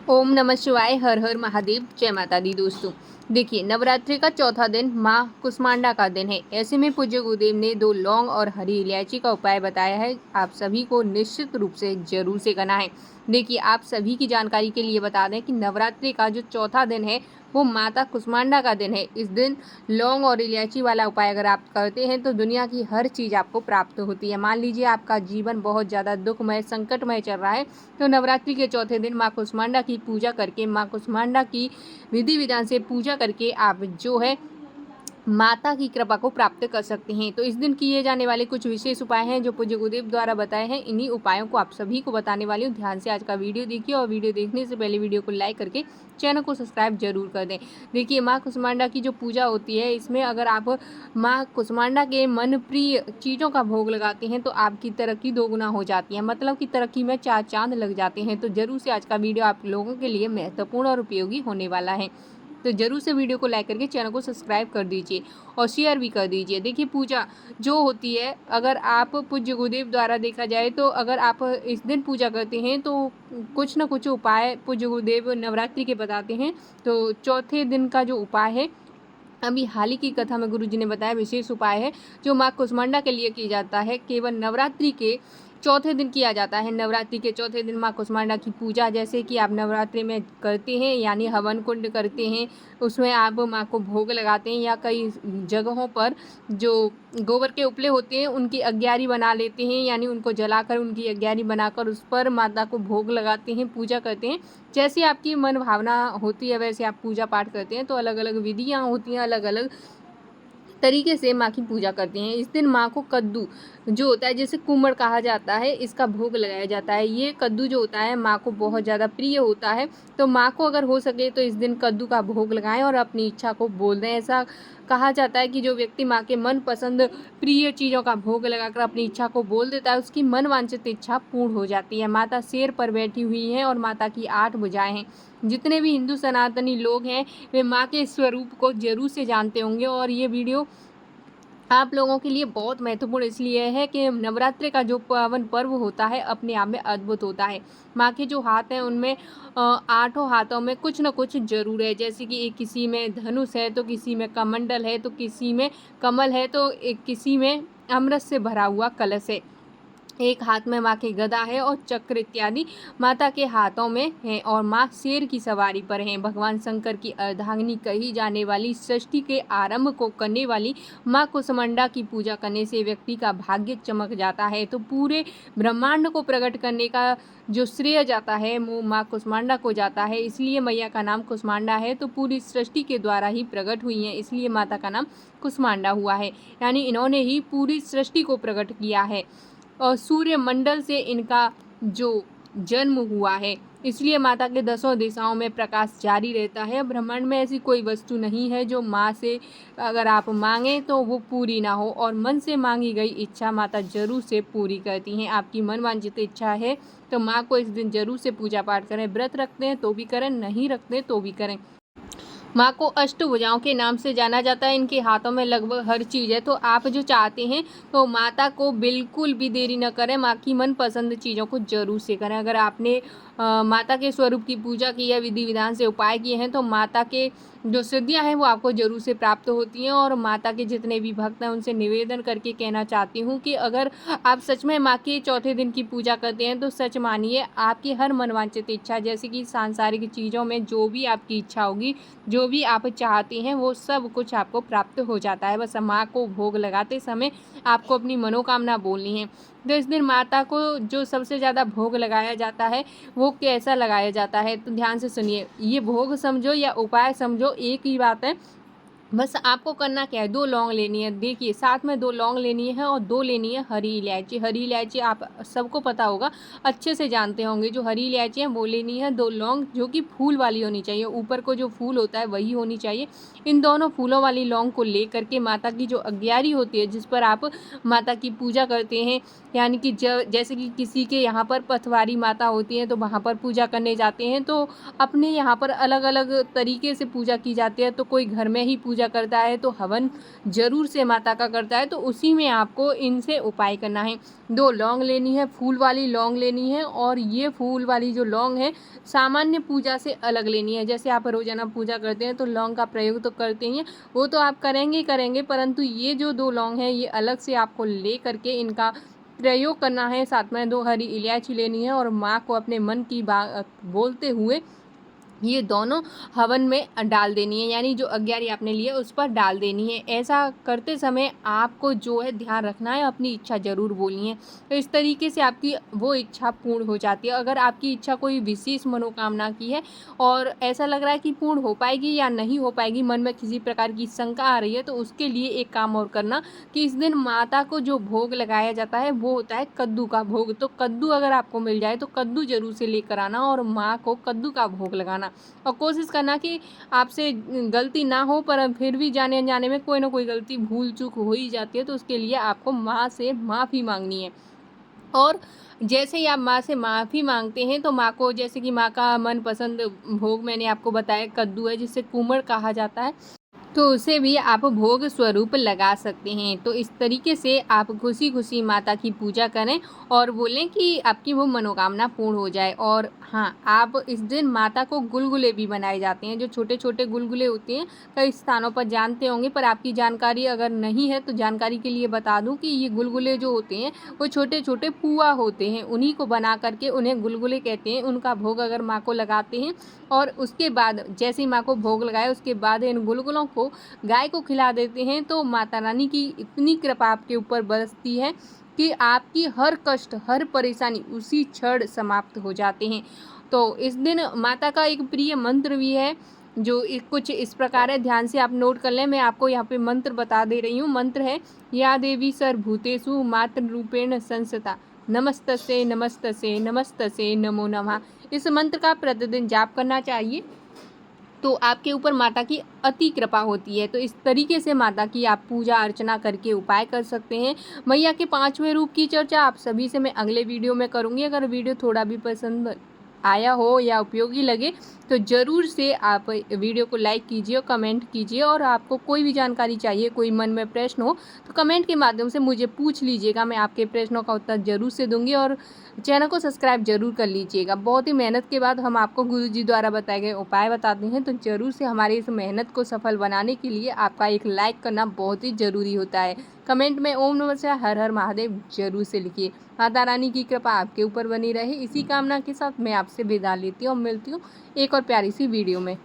ओम नमः शिवाय। हर हर महादेव। जय माता दी। दोस्तों देखिए, नवरात्रि का चौथा दिन माँ कुष्मांडा का दिन है। ऐसे में पूज्य गुरुदेव ने 2 लौंग और हरी इलायची का उपाय बताया है। आप सभी को निश्चित रूप से जरूर से करना है। देखिए, आप सभी की जानकारी के लिए बता दें कि नवरात्रि का जो चौथा दिन है वो माता कुष्मांडा का दिन है। इस दिन लौंग और इलायची वाला उपाय अगर आप करते हैं तो दुनिया की हर चीज़ आपको प्राप्त होती है। मान लीजिए आपका जीवन बहुत ज़्यादा दुखमय संकटमय चल रहा है, तो नवरात्रि के चौथे दिन माँ कुष्मांडा की पूजा करके, माँ कुष्मांडा की विधि विधान से पूजा करके आप जो है माता की कृपा को प्राप्त कर सकते हैं। तो इस दिन किए जाने वाले कुछ विशेष उपाय हैं जो पूज्य गुरुदेव द्वारा बताए हैं। इन्हीं उपायों को आप सभी को बताने वाली हूँ। ध्यान से आज का वीडियो देखिए और वीडियो देखने से पहले वीडियो को लाइक करके चैनल को सब्सक्राइब जरूर कर दें। देखिए, माँ कुष्मांडा की जो पूजा होती है, इसमें अगर आप माँ कुष्मांडा के मन प्रिय चीज़ों का भोग लगाते हैं तो आपकी तरक्की दोगुना हो जाती है। मतलब कि तरक्की में 4 चांद लग जाते हैं। तो जरूर से आज का वीडियो आप लोगों के लिए महत्वपूर्ण और उपयोगी होने वाला है। तो जरूर से वीडियो को लाइक करके चैनल को सब्सक्राइब कर दीजिए और शेयर भी कर दीजिए। देखिए, पूजा जो होती है, अगर आप पूज्य गुरुदेव द्वारा देखा जाए तो अगर आप इस दिन पूजा करते हैं तो कुछ ना कुछ उपाय पूज्य गुरुदेव नवरात्रि के बताते हैं। तो चौथे दिन का जो उपाय है, अभी हाल ही की कथा में गुरुजी ने बताया, विशेष उपाय है जो माँ कुष्मांडा के लिए किया जाता है। केवल नवरात्रि के चौथे दिन किया जाता है। नवरात्रि के चौथे दिन माँ कुष्मांडा की पूजा जैसे कि आप नवरात्रि में करते हैं, यानी हवन कुंड करते हैं, उसमें आप माँ को भोग लगाते हैं, या कई जगहों पर जो गोबर के उपले होते हैं उनकी अग्यारी बना लेते हैं, यानी उनको जलाकर उनकी अग्यारी बनाकर उस पर माता को भोग लगाते हैं, पूजा करते हैं। जैसी आपकी मन भावना होती है वैसे आप पूजा पाठ करते हैं। तो अलग अलग विधियाँ होती हैं, अलग अलग तरीके से माँ की पूजा करते हैं। इस दिन माँ को कद्दू जो होता है, जैसे कुम्हड़ कहा जाता है, इसका भोग लगाया जाता है। ये कद्दू जो होता है माँ को बहुत ज़्यादा प्रिय होता है। तो माँ को अगर हो सके तो इस दिन कद्दू का भोग लगाएं और अपनी इच्छा को बोल दें। ऐसा कहा जाता है कि जो व्यक्ति माँ के मन पसंद प्रिय चीज़ों का भोग लगाकर अपनी इच्छा को बोल देता है, उसकी मन वांछित इच्छा पूर्ण हो जाती है। माता शेर पर बैठी हुई हैं और माता की 8 भुजाएं हैं। जितने भी हिंदू सनातनी लोग हैं वे माँ के स्वरूप को जरूर से जानते होंगे। और ये वीडियो आप लोगों के लिए बहुत महत्वपूर्ण इसलिए है कि नवरात्रि का जो पावन पर्व होता है अपने आप में अद्भुत होता है। माँ के जो हाथ हैं उनमें आठों हाथों में कुछ न कुछ जरूर है। जैसे कि एक किसी में धनुष है, तो किसी में कमंडल है, तो किसी में कमल है, तो एक किसी में अमृत से भरा हुआ कलश है। एक हाथ में माँ के गदा है और चक्र इत्यादि माता के हाथों में है। और माँ शेर की सवारी पर हैं। भगवान शंकर की अर्धांगिनी कही जाने वाली सृष्टि के आरंभ को करने वाली माँ कुष्मांडा की पूजा करने से व्यक्ति का भाग्य चमक जाता है। तो पूरे ब्रह्मांड को प्रकट करने का जो श्रेय जाता है वो माँ कुष्मांडा को जाता है। इसलिए मैया का नाम कुष्मांडा है। तो पूरी सृष्टि के द्वारा ही प्रकट हुई है, इसलिए माता का नाम कुष्मांडा हुआ है। यानी इन्होंने ही पूरी सृष्टि को प्रकट किया है और सूर्य मंडल से इनका जो जन्म हुआ है, इसलिए माता के 10 दिशाओं में प्रकाश जारी रहता है। ब्रह्मांड में ऐसी कोई वस्तु नहीं है जो माँ से अगर आप मांगें तो वो पूरी ना हो। और मन से मांगी गई इच्छा माता जरूर से पूरी करती हैं। आपकी मन वांछित इच्छा है तो माँ को इस दिन जरूर से पूजा पाठ करें। व्रत रखते हैं तो भी करें, नहीं रखते हैं तो भी करें। माँ को अष्टभुजाओं के नाम से जाना जाता है। इनके हाथों में लगभग हर चीज़ है। तो आप जो चाहते हैं तो माता को बिल्कुल भी देरी न करें, माँ की मनपसंद चीज़ों को जरूर से करें। अगर आपने माता के स्वरूप की पूजा की है, विधि विधान से उपाय किए हैं, तो माता के जो सिद्धियाँ हैं वो आपको जरूर से प्राप्त होती हैं। और माता के जितने भी भक्त हैं उनसे निवेदन करके कहना चाहती हूँ कि अगर आप सच में माँ के चौथे दिन की पूजा करते हैं तो सच मानिए आपकी हर मनवांछित इच्छा, जैसे कि सांसारिक चीज़ों में जो भी आपकी इच्छा होगी, जो भी आप चाहती हैं, वो सब कुछ आपको प्राप्त हो जाता है। बस माँ को भोग लगाते समय आपको अपनी मनोकामना बोलनी है। तो इस दिन माता को जो सबसे ज़्यादा भोग लगाया जाता है वो कैसा लगाया जाता है, तो ध्यान से सुनिए। ये भोग समझो या उपाय समझो, एक ही बात है। बस आपको करना क्या है, 2 लौंग लेनी है। देखिए, साथ में 2 लौंग लेनी है और 2 लेनी है हरी इलायची। हरी इलायची आप सबको पता होगा, अच्छे से जानते होंगे। जो हरी इलायची है वो लेनी है। 2 लौंग जो कि फूल वाली होनी चाहिए, ऊपर को जो फूल होता है वही होनी चाहिए। इन दोनों फूलों वाली लौंग को ले करके माता की जो अग्यारी होती है जिस पर आप माता की पूजा करते हैं, यानी कि जैसे कि किसी के यहाँ पर पथवारी माता होती है तो वहाँ पर पूजा करने जाते हैं। तो अपने यहाँ पर अलग अलग तरीके से पूजा की जाती है। तो कोई घर में ही पूजा पूजा करता है तो हवन जरूर से माता का करता है, तो उसी में आपको इनसे उपाय करना है। 2 लौंग लेनी है, फूल वाली लौंग लेनी है, और ये फूल वाली जो लौंग है सामान्य पूजा से अलग लेनी है। जैसे आप रोजाना पूजा करते हैं तो लौंग का प्रयोग तो करते ही हैं, वो तो आप करेंगे ही करेंगे, परंतु ये जो 2 लौंग हैं ये अलग से आपको ले करके इनका प्रयोग करना है। साथ में 2 हरी इलायची लेनी है और माँ को अपने मन की बात बोलते हुए ये दोनों हवन में डाल देनी है, यानी जो अग्यारी आपने ली है उस पर डाल देनी है। ऐसा करते समय आपको जो है ध्यान रखना है, अपनी इच्छा ज़रूर बोलनी है। तो इस तरीके से आपकी वो इच्छा पूर्ण हो जाती है। अगर आपकी इच्छा कोई विशेष मनोकामना की है और ऐसा लग रहा है कि पूर्ण हो पाएगी या नहीं हो पाएगी, मन में किसी प्रकार की शंका आ रही है, तो उसके लिए एक काम और करना कि इस दिन माता को जो भोग लगाया जाता है वो होता है कद्दू का भोग। तो कद्दू अगर आपको मिल जाए तो कद्दू जरूर से लेकर आना और माँ को कद्दू का भोग लगाना, और कोशिश करना कि आपसे गलती ना हो, पर फिर भी जाने अनजाने में कोई ना कोई गलती भूल चूक हो ही जाती है, तो उसके लिए आपको माँ से माफ़ी मांगनी है। और जैसे ही आप माँ से माफ़ी मांगते हैं तो माँ को, जैसे कि माँ का मनपसंद भोग मैंने आपको बताया कद्दू है, जिसे कुमड़ कहा जाता है, तो उसे भी आप भोग स्वरूप लगा सकते हैं। तो इस तरीके से आप खुशी खुशी माता की पूजा करें और बोलें कि आपकी वो मनोकामना पूर्ण हो जाए। और हाँ, आप इस दिन माता को गुलगुले भी बनाए जाते हैं, जो छोटे छोटे गुलगुले होते हैं, कई स्थानों पर जानते होंगे, पर आपकी जानकारी अगर नहीं है तो जानकारी के लिए बता दूं कि ये गुलगुले जो होते हैं वो छोटे छोटे पुआ होते हैं, उन्हीं को बना करके उन्हें गुलगुले कहते हैं। उनका भोग अगर माँ को लगाते हैं और उसके बाद जैसे ही माँ को भोग लगाए उसके बाद इन गुलगुलों को गाय को खिला देते हैं, तो माता रानी की इतनी कृपा आपके ऊपर बरसती है कि आपकी हर कष्ट, हर परेशानी उसी क्षण समाप्त हो जाते हैं। तो इस दिन माता का एक प्रिय मंत्र भी है, जो कुछ इस प्रकार है, ध्यान से आप नोट कर लें। मैं आपको यहाँ पे मंत्र बता दे रही हूँ। मंत्र है, या देवी सर्वभूतेषु मातृ रूपेण संस्थिता नमस्तसे नमस्तसे नमस्तसे नमो नमः। इस मंत्र का प्रतिदिन जाप करना चाहिए, तो आपके ऊपर माता की अति कृपा होती है। तो इस तरीके से माता की आप पूजा अर्चना करके उपाय कर सकते हैं। मैया के 5वें रूप की चर्चा आप सभी से मैं अगले वीडियो में करूँगी। अगर वीडियो थोड़ा भी पसंद आया हो या उपयोगी लगे तो ज़रूर से आप वीडियो को लाइक कीजिए और कमेंट कीजिए, और आपको कोई भी जानकारी चाहिए, कोई मन में प्रश्न हो तो कमेंट के माध्यम से मुझे पूछ लीजिएगा, मैं आपके प्रश्नों का उत्तर ज़रूर से दूंगी। और चैनल को सब्सक्राइब जरूर कर लीजिएगा। बहुत ही मेहनत के बाद हम आपको गुरुजी द्वारा बताए गए उपाय बताते हैं, तो ज़रूर से हमारी इस मेहनत को सफल बनाने के लिए आपका एक लाइक करना बहुत ही ज़रूरी होता है। कमेंट में ओम नमः शिवाय हर हर महादेव जरूर से लिखिए। माता रानी की कृपा आपके ऊपर बनी रहे, इसी कामना के साथ मैं आपसे विदा लेती हूँ और मिलती हूँ एक और प्यारी सी वीडियो में।